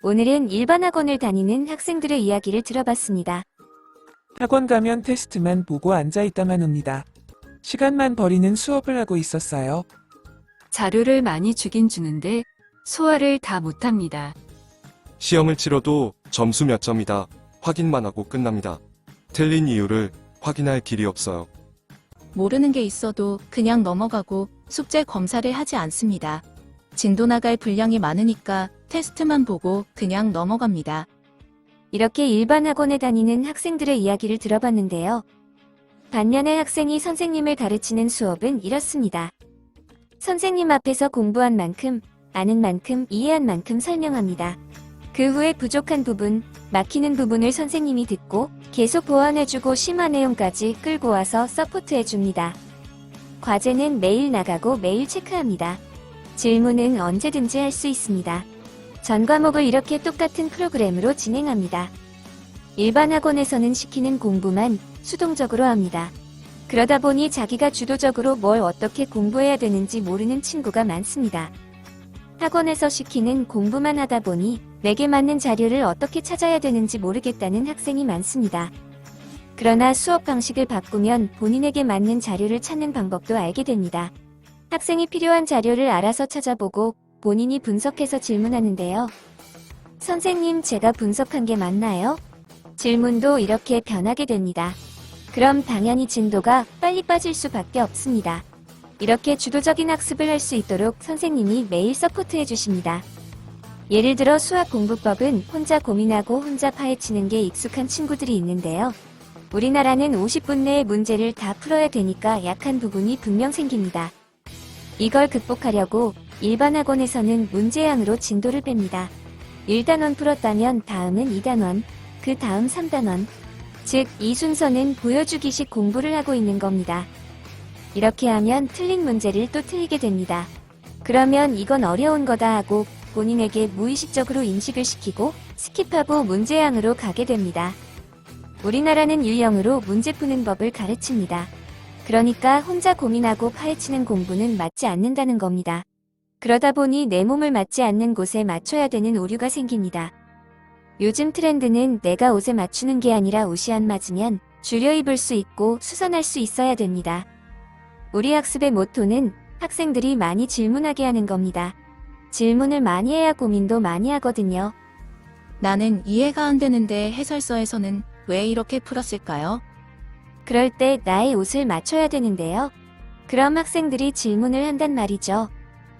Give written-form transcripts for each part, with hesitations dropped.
오늘은 일반 학원을 다니는 학생들의 이야기를 들어봤습니다. 학원 가면 테스트만 보고 앉아있다만 옵니다. 시간만 버리는 수업을 하고 있었어요. 자료를 많이 주긴 주는데 소화를 다 못합니다. 시험을 치러도 점수 몇 점이다 확인만 하고 끝납니다. 틀린 이유를 확인할 길이 없어요. 모르는 게 있어도 그냥 넘어가고 숙제 검사를 하지 않습니다. 진도 나갈 분량이 많으니까 테스트만 보고 그냥 넘어갑니다. 이렇게 일반 학원에 다니는 학생들의 이야기를 들어봤는데요. 반면에 학생이 선생님을 가르치는 수업은 이렇습니다. 선생님 앞에서 공부한 만큼, 아는 만큼, 이해한 만큼 설명합니다. 그 후에 부족한 부분, 막히는 부분을 선생님이 듣고 계속 보완해주고 심화 내용까지 끌고 와서 서포트해줍니다. 과제는 매일 나가고 매일 체크합니다. 질문은 언제든지 할 수 있습니다. 전 과목을 이렇게 똑같은 프로그램으로 진행합니다. 일반 학원에서는 시키는 공부만 수동적으로 합니다. 그러다 보니 자기가 주도적으로 뭘 어떻게 공부해야 되는지 모르는 친구가 많습니다. 학원에서 시키는 공부만 하다 보니 내게 맞는 자료를 어떻게 찾아야 되는지 모르겠다는 학생이 많습니다. 그러나 수업 방식을 바꾸면 본인에게 맞는 자료를 찾는 방법도 알게 됩니다. 학생이 필요한 자료를 알아서 찾아보고 본인이 분석해서 질문하는데요. 선생님, 제가 분석한 게 맞나요? 질문도 이렇게 변하게 됩니다. 그럼 당연히 진도가 빨리 빠질 수밖에 없습니다. 이렇게 주도적인 학습을 할 수 있도록 선생님이 매일 서포트해 주십니다. 예를 들어 수학 공부법은 혼자 고민하고 혼자 파헤치는 게 익숙한 친구들이 있는데요. 우리나라는 50분 내에 문제를 다 풀어야 되니까 약한 부분이 분명 생깁니다. 이걸 극복하려고 일반 학원에서는 문제양으로 진도를 뺍니다. 1단원 풀었다면 다음은 2단원, 그 다음 3단원. 즉, 이 순서는 보여주기식 공부를 하고 있는 겁니다. 이렇게 하면 틀린 문제를 또 틀리게 됩니다. 그러면 이건 어려운 거다 하고 본인에게 무의식적으로 인식을 시키고 스킵하고 문제양으로 가게 됩니다. 우리나라는 유형으로 문제 푸는 법을 가르칩니다. 그러니까 혼자 고민하고 파헤치는 공부는 맞지 않는다는 겁니다. 그러다 보니 내 몸을 맞지 않는 곳에 맞춰야 되는 오류가 생깁니다. 요즘 트렌드는 내가 옷에 맞추는 게 아니라 옷이 안 맞으면 줄여 입을 수 있고 수선할 수 있어야 됩니다. 우리 학습의 모토는 학생들이 많이 질문하게 하는 겁니다. 질문을 많이 해야 고민도 많이 하거든요. 나는 이해가 안 되는데 해설서에서는 왜 이렇게 풀었을까요? 그럴 때 나의 옷을 맞춰야 되는데요. 그럼 학생들이 질문을 한단 말이죠.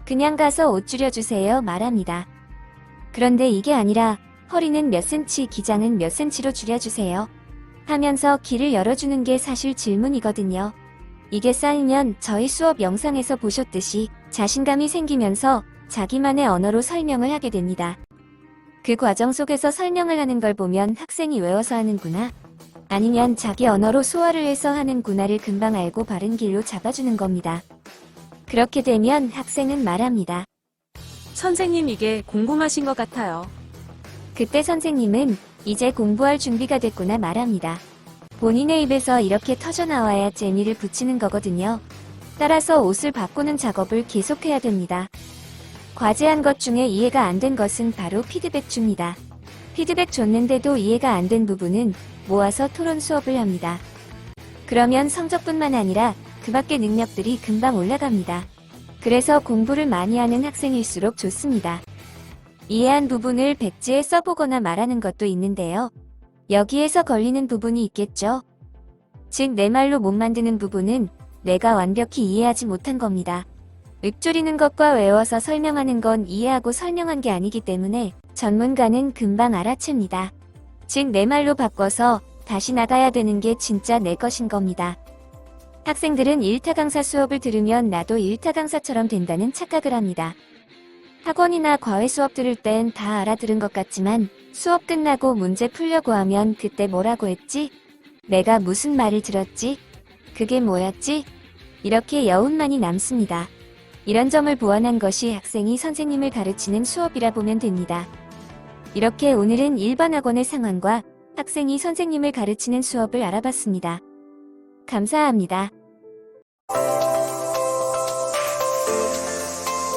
그냥 가서 옷 줄여주세요 말합니다. 그런데 이게 아니라 허리는 몇 센치, 기장은 몇 센치로 줄여주세요 하면서 길을 열어주는 게 사실 질문이거든요. 이게 쌓이면 저희 수업 영상에서 보셨듯이 자신감이 생기면서 자기만의 언어로 설명을 하게 됩니다. 그 과정 속에서 설명을 하는 걸 보면 학생이 외워서 하는구나, 아니면 자기 언어로 소화를 해서 하는구나를 금방 알고 바른 길로 잡아주는 겁니다. 그렇게 되면 학생은 말합니다. 선생님, 이게 궁금하신 것 같아요. 그때 선생님은 이제 공부할 준비가 됐구나 말합니다. 본인의 입에서 이렇게 터져나와야 재미를 붙이는 거거든요. 따라서 옷을 바꾸는 작업을 계속해야 됩니다. 과제한 것 중에 이해가 안 된 것은 바로 피드백 줍니다. 피드백 줬는데도 이해가 안 된 부분은 모아서 토론 수업을 합니다. 그러면 성적뿐만 아니라 그 밖의 능력들이 금방 올라갑니다. 그래서 공부를 많이 하는 학생일수록 좋습니다. 이해한 부분을 백지에 써보거나 말하는 것도 있는데요. 여기에서 걸리는 부분이 있겠죠. 즉, 내 말로 못 만드는 부분은 내가 완벽히 이해하지 못한 겁니다. 읊조리는 것과 외워서 설명하는 건 이해하고 설명한 게 아니기 때문에 전문가는 금방 알아챕니다. 즉, 내 말로 바꿔서 다시 나가야 되는 게 진짜 내 것인 겁니다. 학생들은 1타 강사 수업을 들으면 나도 1타 강사처럼 된다는 착각을 합니다. 학원이나 과외 수업 들을 땐 다 알아들은 것 같지만 수업 끝나고 문제 풀려고 하면 그때 뭐라고 했지? 내가 무슨 말을 들었지? 그게 뭐였지? 이렇게 여운만이 남습니다. 이런 점을 보완한 것이 학생이 선생님을 가르치는 수업이라 보면 됩니다. 이렇게 오늘은 일반 학원의 상황과 학생이 선생님을 가르치는 수업을 알아봤습니다. 감사합니다.